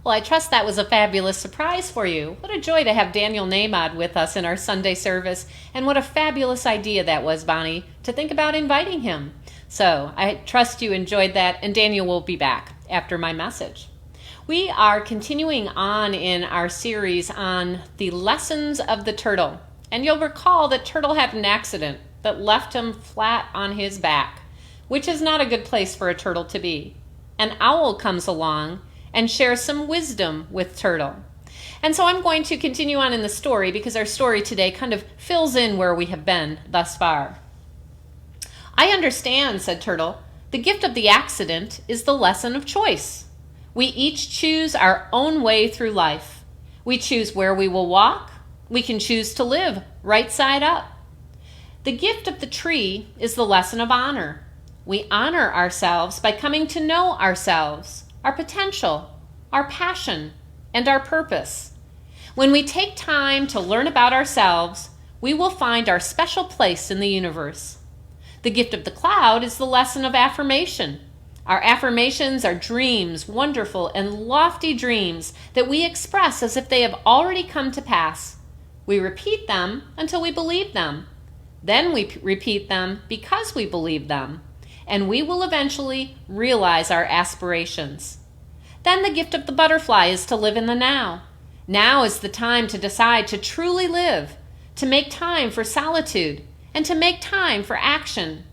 Well, I trust that was a fabulous surprise for you. What a joy to have Daniel Nahmad with us in our Sunday service, and what a fabulous idea that was, Bonnie, to think about inviting him. So I trust you enjoyed that, and Daniel will be back after my message. We are continuing on in our series on the lessons of the turtle, and you'll recall that Turtle had an accident that left him flat on his back, which is not a good place for a turtle to be. An owl comes along and share some wisdom with Turtle. And so I'm going to continue on in the story because our story today kind of fills in where we have been thus far. I understand, said Turtle. The gift of the accident is the lesson of choice. We each choose our own way through life. We choose where we will walk. We can choose to live right side up. The gift of the tree is the lesson of honor. We honor ourselves by coming to know ourselves, our potential, our passion, and our purpose. When we take time to learn about ourselves, we will find our special place in the universe. The gift of the cloud is the lesson of affirmation. Our affirmations are dreams, wonderful and lofty dreams that we express as if they have already come to pass. We repeat them until we believe them. Then we repeat them because we believe them. And we will eventually realize our aspirations. Then the gift of the butterfly is to live in the now. Now is the time to decide to truly live, to make time for solitude, and to make time for action.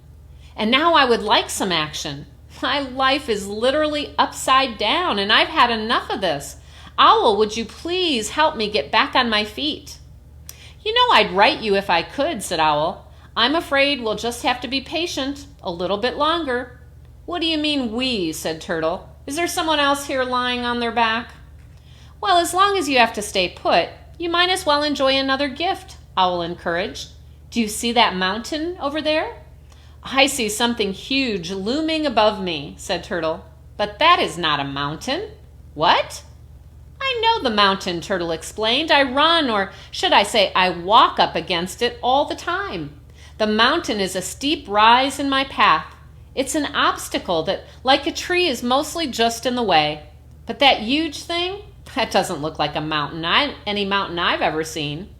And now I would like some action. My life is literally upside down, and I've had enough of this. Owl, would you please help me get back on my feet? You know I'd write you if I could, said Owl. I'm afraid we'll just have to be patient a little bit longer. What do you mean we, said Turtle. Is there someone else here lying on their back? Well, as long as you have to stay put, you might as well enjoy another gift, Owl encouraged. Do you see that mountain over there? I see something huge looming above me, said Turtle. But that is not a mountain. What? I know the mountain, Turtle explained. I run, or should I say I walk up against it all the time. The mountain is a steep rise in my path. It's an obstacle that, like a tree, is mostly just in the way. But that huge thing, that doesn't look like a mountain, any mountain I've ever seen.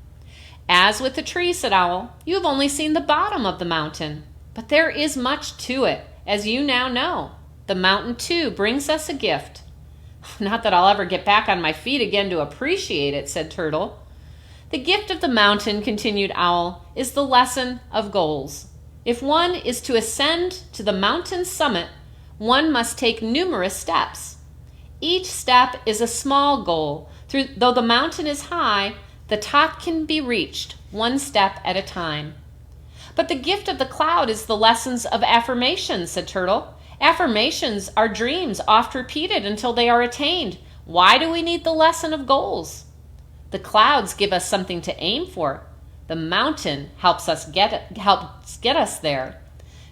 As with the tree, said Owl, you have only seen the bottom of the mountain. But there is much to it, as you now know. The mountain, too, brings us a gift. Not that I'll ever get back on my feet again to appreciate it, said Turtle. The gift of the mountain, continued Owl, is the lesson of goals. If one is to ascend to the mountain's summit, one must take numerous steps. Each step is a small goal. Though the mountain is high, the top can be reached one step at a time. But the gift of the cloud is the lessons of affirmation, said Turtle. Affirmations are dreams oft repeated until they are attained. Why do we need the lesson of goals? The clouds give us something to aim for. The mountain helps get us there.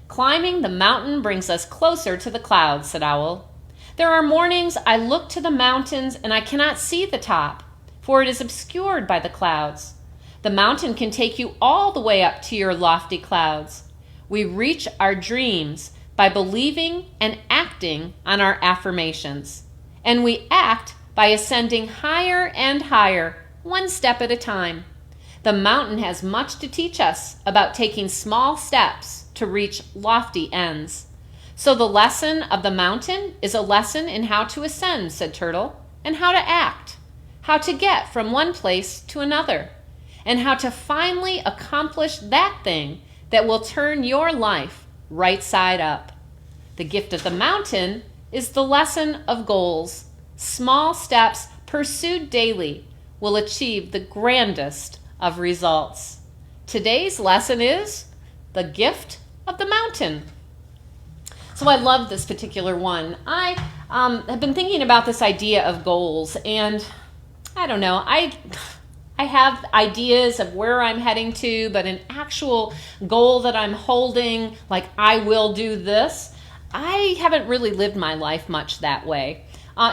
Climbing the mountain brings us closer to the clouds, said Owl. There are mornings I look to the mountains and I cannot see the top, for it is obscured by the clouds. The mountain can take you all the way up to your lofty clouds. We reach our dreams by believing and acting on our affirmations. And we act by ascending higher and higher, one step at a time. The mountain has much to teach us about taking small steps to reach lofty ends. So the lesson of the mountain is a lesson in how to ascend, said Turtle, and how to act, how to get from one place to another, and how to finally accomplish that thing that will turn your life right side up. The gift of the mountain is the lesson of goals. Small steps pursued daily will achieve the grandest of results. Today's lesson is the gift of the mountain. So I love this particular one. I have been thinking about this idea of goals, and I don't know, I have ideas of where I'm heading to, but an actual goal that I'm holding, like I will do this, I haven't really lived my life much that way.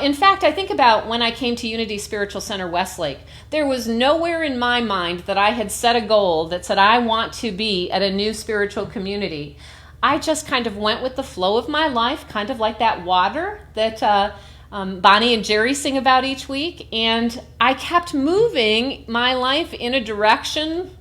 In fact, I think about when I came to Unity Spiritual Center Westlake, there was nowhere in my mind that I had set a goal that said I want to be at a new spiritual community. I just kind of went with the flow of my life, kind of like that water that Bonnie and Jerry sing about each week, and I kept moving my life in a direction,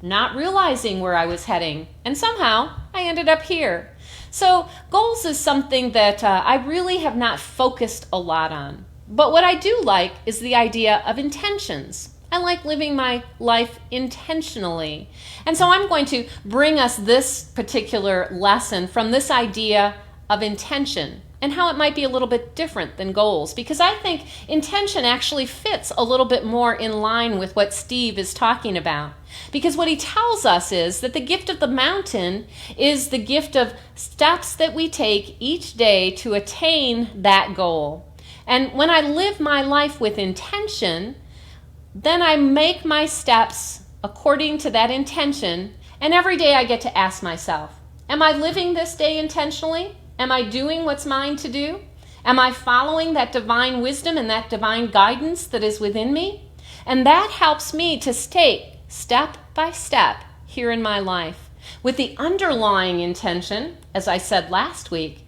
not realizing where I was heading, and somehow I ended up here. So goals is something that I really have not focused a lot on. But what I do like is the idea of intentions. I like living my life intentionally. And so I'm going to bring us this particular lesson from this idea of intention and how it might be a little bit different than goals, because I think intention actually fits a little bit more in line with what Steve is talking about. Because what he tells us is that the gift of the mountain is the gift of steps that we take each day to attain that goal. And when I live my life with intention, then I make my steps according to that intention, and every day I get to ask myself, am I living this day intentionally? Am I doing what's mine to do? Am I following that divine wisdom and that divine guidance that is within me? And that helps me to take step by step here in my life with the underlying intention, as I said last week.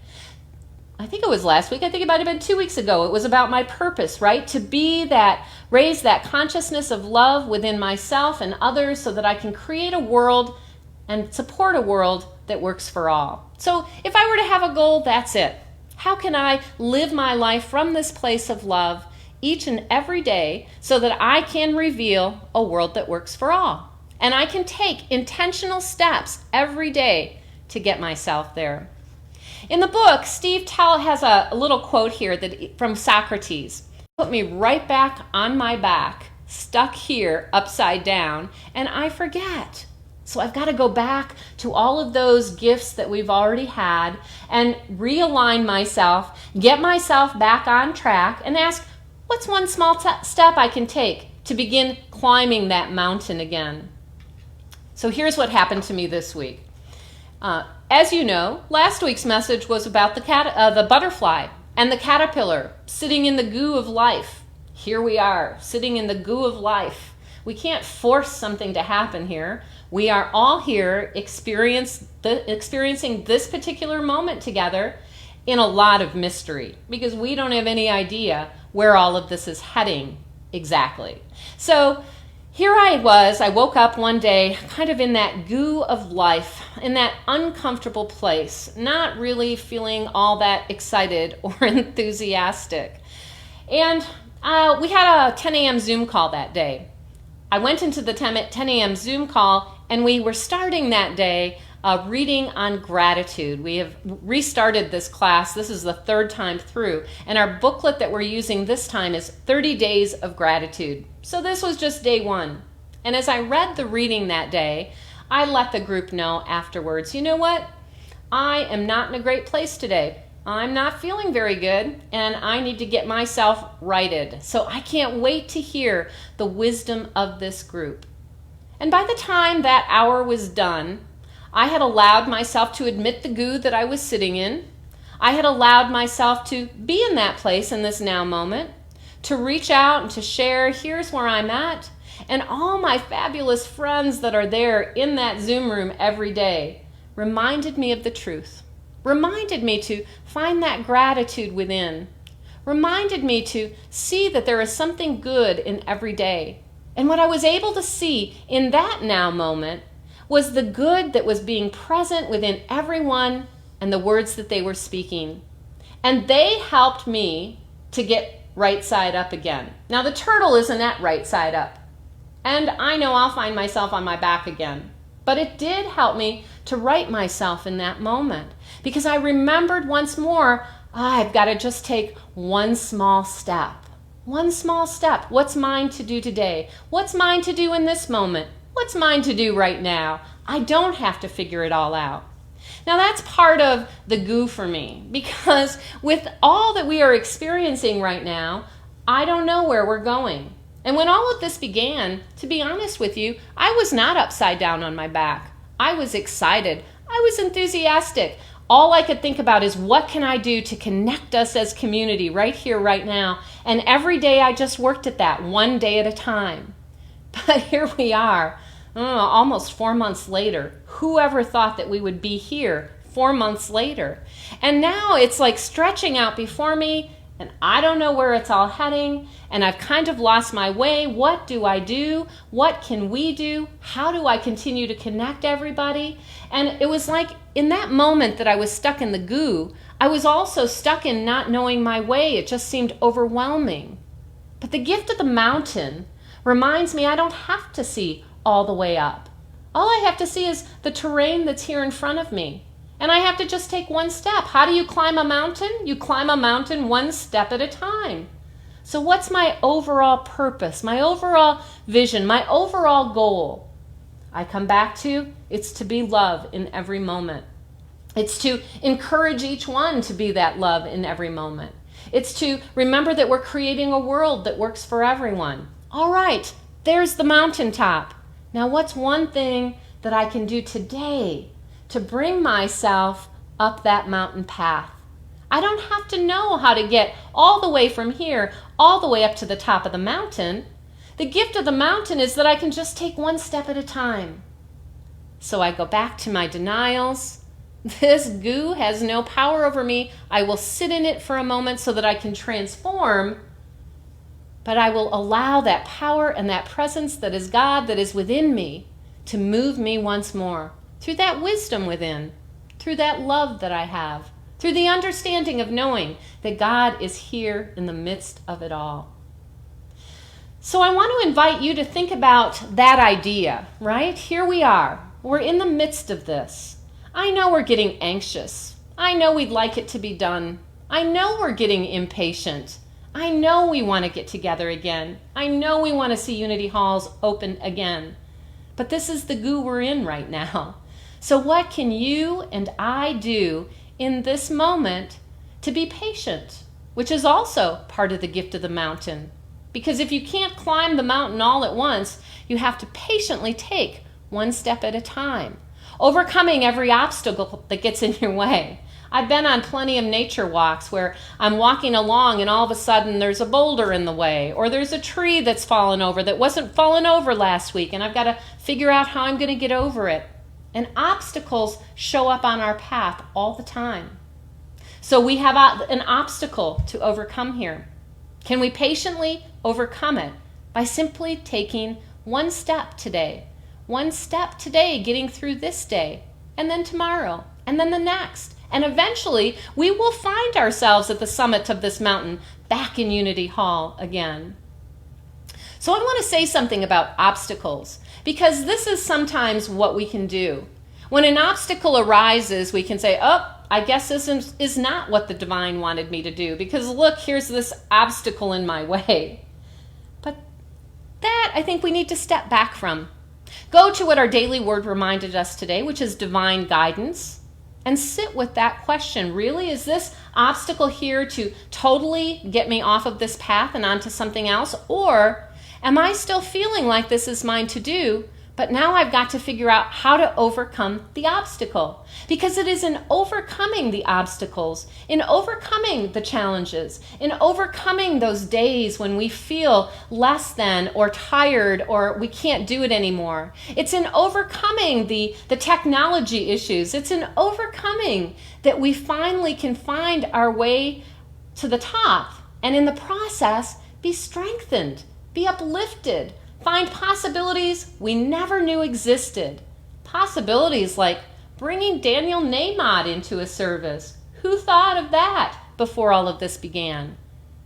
I think it was last week. I think it might have been 2 weeks ago. It was about my purpose, right? To be that, raise that consciousness of love within myself and others so that I can create a world and support a world that works for all. So if I were to have a goal, that's it. How can I live my life from this place of love each and every day so that I can reveal a world that works for all? And I can take intentional steps every day to get myself there. In the book, Steve has a little quote here from Socrates. Put me right back on my back, stuck here upside down, and I forget. So I've got to go back to all of those gifts that we've already had and realign myself, get myself back on track, and ask, what's one small step I can take to begin climbing that mountain again? So here's what happened to me this week. As you know, last week's message was about the butterfly and the caterpillar sitting in the goo of life. Here we are, sitting in the goo of life. We can't force something to happen here. We are all here experiencing this particular moment together in a lot of mystery because we don't have any idea where all of this is heading exactly. So here I woke up one day kind of in that goo of life, in that uncomfortable place, not really feeling all that excited or enthusiastic. And we had a 10 a.m. Zoom call that day. I went into the 10 a.m. Zoom call and we were starting that day reading on gratitude. We have restarted this class. This is the third time through. And our booklet that we're using this time is 30 Days of Gratitude. So this was just day one. And as I read the reading that day, I let the group know afterwards, you know what? I am not in a great place today. I'm not feeling very good, and I need to get myself righted. So I can't wait to hear the wisdom of this group. And by the time that hour was done, I had allowed myself to admit the goo that I was sitting in. I had allowed myself to be in that place in this now moment, to reach out and to share, here's where I'm at. And all my fabulous friends that are there in that Zoom room every day reminded me of the truth, reminded me to find that gratitude within, reminded me to see that there is something good in every day. And what I was able to see in that now moment was the good that was being present within everyone and the words that they were speaking. And they helped me to get right side up again. Now the turtle isn't at right side up. And I know I'll find myself on my back again. But it did help me to right myself in that moment. Because I remembered once more, I've got to just take one small step. One small step. What's mine to do today? What's mine to do in this moment? What's mine to do right now? I don't have to figure it all out. Now that's part of the goo for me, because with all that we are experiencing right now, I don't know where we're going. And when all of this began, to be honest with you, I was not upside down on my back. I was excited. I was enthusiastic. All I could think about is what can I do to connect us as community right here, right now. And every day I just worked at that, one day at a time. But here we are, almost 4 months later. Whoever thought that we would be here 4 months later? And now it's like stretching out before me, and I don't know where it's all heading, and I've kind of lost my way. What do I do? What can we do? How do I continue to connect everybody? And it was like in that moment that I was stuck in the goo, I was also stuck in not knowing my way. It just seemed overwhelming. But the gift of the mountain reminds me I don't have to see all the way up. All I have to see is the terrain that's here in front of me. And I have to just take one step. How do you climb a mountain? You climb a mountain one step at a time. So what's my overall purpose, my overall vision, my overall goal? I come back to, it's to be love in every moment. It's to encourage each one to be that love in every moment. It's to remember that we're creating a world that works for everyone. All right, there's the mountaintop. Now what's one thing that I can do today to bring myself up that mountain path? I don't have to know how to get all the way from here, all the way up to the top of the mountain. The gift of the mountain is that I can just take one step at a time. So I go back to my denials. This goo has no power over me. I will sit in it for a moment so that I can transform, but I will allow that power and that presence that is God, that is within me, to move me once more. Through that wisdom within, through that love that I have, through the understanding of knowing that God is here in the midst of it all. So I want to invite you to think about that idea, right? Here we are. We're in the midst of this. I know we're getting anxious. I know we'd like it to be done. I know we're getting impatient. I know we want to get together again. I know we want to see Unity Halls open again. But this is the goo we're in right now. So what can you and I do in this moment to be patient, which is also part of the gift of the mountain? Because if you can't climb the mountain all at once, you have to patiently take one step at a time, overcoming every obstacle that gets in your way. I've been on plenty of nature walks where I'm walking along and all of a sudden there's a boulder in the way, or there's a tree that's fallen over that wasn't fallen over last week, and I've got to figure out how I'm going to get over it. And obstacles show up on our path all the time. So we have an obstacle to overcome here. Can we patiently overcome it by simply taking one step today? One step today, getting through this day, and then tomorrow, and then the next. And eventually, we will find ourselves at the summit of this mountain, back in Unity Hall again. So I want to say something about obstacles, because this is sometimes what we can do. When an obstacle arises, we can say, oh, I guess this is not what the divine wanted me to do, because look, here's this obstacle in my way. But that, I think we need to step back from. Go to what our daily word reminded us today, which is divine guidance, and sit with that question. Really, is this obstacle here to totally get me off of this path and onto something else? Or am I still feeling like this is mine to do, but now I've got to figure out how to overcome the obstacle? Because it is in overcoming the obstacles, in overcoming the challenges, in overcoming those days when we feel less than or tired or we can't do it anymore. It's in overcoming the technology issues. It's in overcoming that we finally can find our way to the top, and in the process be strengthened, be uplifted, find possibilities we never knew existed. Possibilities like bringing Daniel Namod into a service. Who thought of that before all of this began?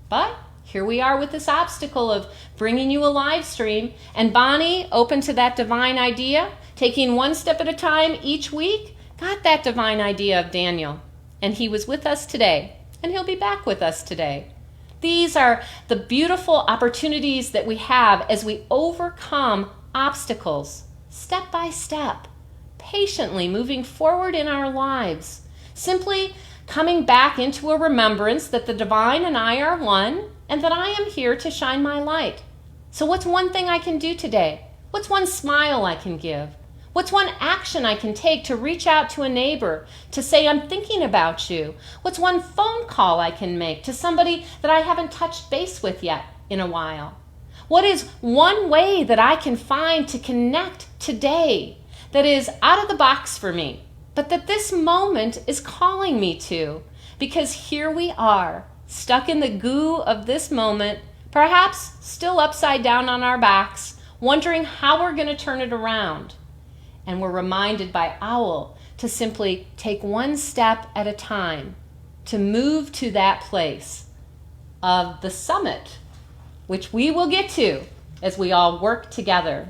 But here we are with this obstacle of bringing you a live stream, and Bonnie, open to that divine idea, taking one step at a time each week, got that divine idea of Daniel. And he was with us today, and he'll be back with us today. These are the beautiful opportunities that we have as we overcome obstacles, step by step, patiently moving forward in our lives, simply coming back into a remembrance that the divine and I are one, and that I am here to shine my light. So what's one thing I can do today? What's one smile I can give? What's one action I can take to reach out to a neighbor, to say I'm thinking about you? What's one phone call I can make to somebody that I haven't touched base with yet in a while? What is one way that I can find to connect today that is out of the box for me, but that this moment is calling me to? Because here we are stuck in the goo of this moment, perhaps still upside down on our backs, wondering how we're going to turn it around. And we're reminded by Owl to simply take one step at a time to move to that place of the summit, which we will get to as we all work together.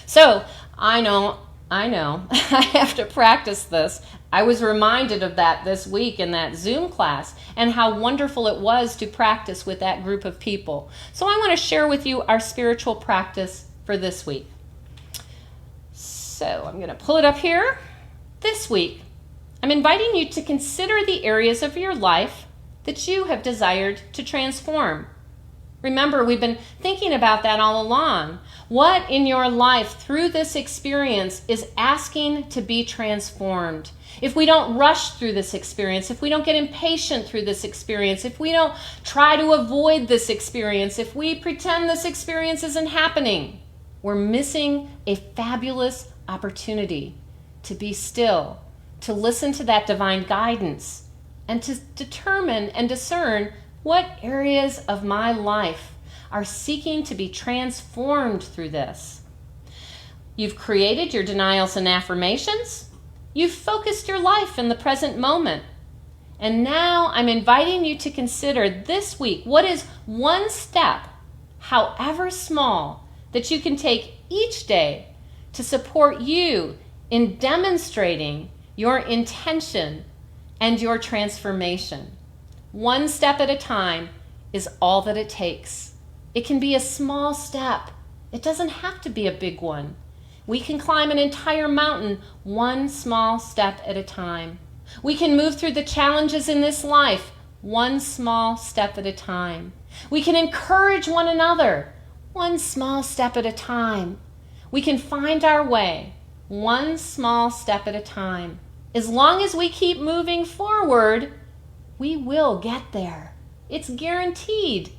So I know, I have to practice this. I was reminded of that this week in that Zoom class and how wonderful it was to practice with that group of people. So I want to share with you our spiritual practice for this week. So I'm going to pull it up here. This week, I'm inviting you to consider the areas of your life that you have desired to transform. Remember, we've been thinking about that all along. What in your life through this experience is asking to be transformed? If we don't rush through this experience, if we don't get impatient through this experience, if we don't try to avoid this experience, if we pretend this experience isn't happening, we're missing a fabulous opportunity to be still, to listen to that divine guidance, and to determine and discern what areas of my life are seeking to be transformed through this. You've created your denials and affirmations. You've focused your life in the present moment. And now I'm inviting you to consider this week what is one step, however small, that you can take each day to support you in demonstrating your intention and your transformation. One step at a time is all that it takes. It can be a small step. It doesn't have to be a big one. We can climb an entire mountain one small step at a time. We can move through the challenges in this life one small step at a time. We can encourage one another one small step at a time. We can find our way one small step at a time. As long as we keep moving forward, we will get there. It's guaranteed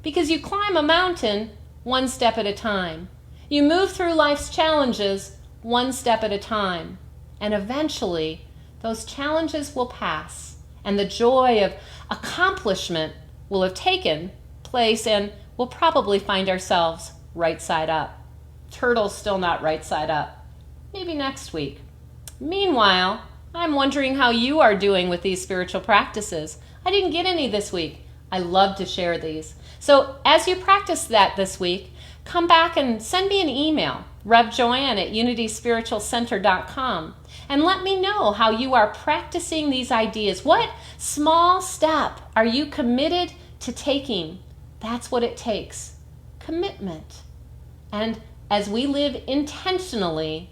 because you climb a mountain one step at a time. You move through life's challenges one step at a time. And eventually, those challenges will pass and the joy of accomplishment will have taken place and we'll probably find ourselves right side up. Turtle's still not right side up. Maybe next week. Meanwhile, I'm wondering how you are doing with these spiritual practices. I didn't get any this week. I love to share these. So as you practice that this week, come back and send me an email, revjoanne@unityspiritualcenter.com, and let me know how you are practicing these ideas. What small step are you committed to taking? That's what it takes. Commitment. And as we live intentionally,